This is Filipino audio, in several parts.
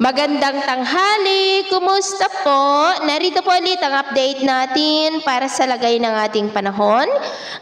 Magandang tanghali! Kumusta po? Narito po ulit ang update natin para sa lagay ng ating panahon.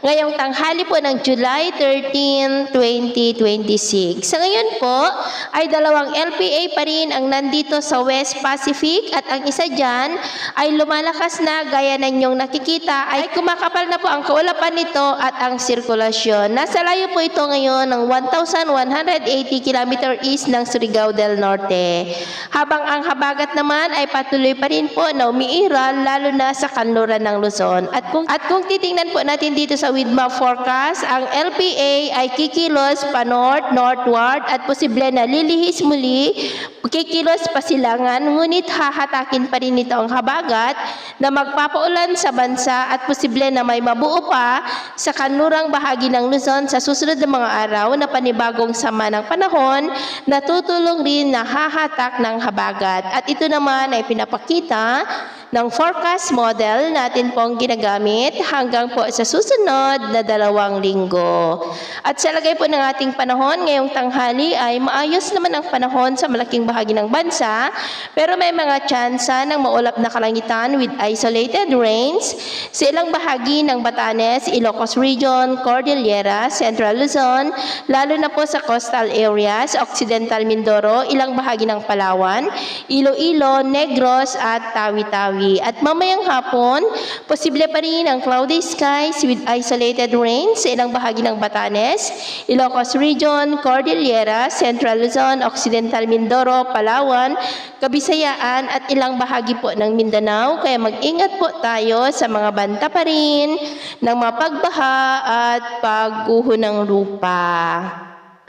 Ngayong tanghali po ng July 13, 2026. Sa ngayon po ay dalawang LPA pa rin ang nandito sa West Pacific at ang isa dyan ay lumalakas na gaya na inyong nakikita ay kumakapal na po ang kaulapan nito at ang sirkulasyon. Nasa layo po ito ngayon ng 1,180 km east ng Surigao del Norte. Habang ang habagat naman ay patuloy pa rin po na umiiral lalo na sa kanluran ng Luzon. At kung titingnan po natin dito sa widmap forecast, ang LPA ay kikilos pa northward at posible na lilihis muli, kikilos pa silangan, ngunit hahatakin pa rin ito ang habagat na magpapaulan sa bansa at posible na may mabuo pa sa kanlurang bahagi ng Luzon sa susunod na mga araw na panibagong sama ng panahon na tutulong rin na hahatak ng habagat. At ito naman ay pinapakita ng forecast model natin pong ginagamit hanggang po sa susunod na 2 linggo. At sa lagay po ng ating panahon ngayong tanghali ay maayos naman ang panahon sa malaking bahagi ng bansa, pero may mga tsansa ng maulap na kalangitan with isolated rains sa ilang bahagi ng Batanes, Ilocos Region, Cordillera, Central Luzon, lalo na po sa coastal areas, Occidental Mindoro, ilang bahagi ng Palawan, Iloilo, Negros at Tawi-Tawi. At mamayang hapon, posible pa rin ang cloudy skies with isolated rain sa ilang bahagi ng Batanes, Ilocos Region, Cordillera, Central Luzon, Occidental Mindoro, Palawan, Kabisayaan at ilang bahagi po ng Mindanao. Kaya mag-ingat po tayo sa mga banta pa rin ng mapagbaha at pagguho ng lupa.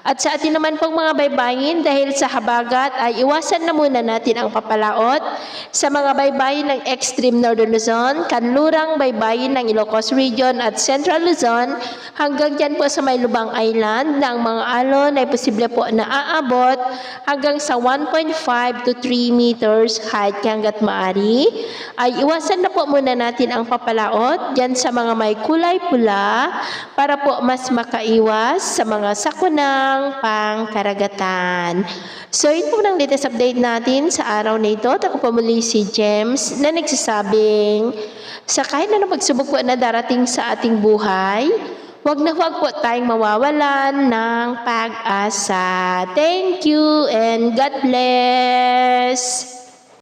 At sa atin naman pong mga baybayin, dahil sa habagat ay iwasan na muna natin ang papalaot sa mga baybayin ng extreme northern Luzon, kanlurang baybayin ng Ilocos Region at Central Luzon, hanggang dyan po sa may Lubang Island na ang mga alon ay posible po na aabot hanggang sa 1.5 to 3 meters height. Hanggat maaari ay iwasan na po muna natin ang papalaot dyan sa mga may kulay pula para po mas makaiwas sa mga sakunang pangkaragatan. So, yun po ng latest update natin sa araw na ito. At ako po muli si James na nagsasabing sa kahit na pagsubok po na darating sa ating buhay, huwag na huwag po tayong mawawalan ng pag-asa. Thank you and God bless!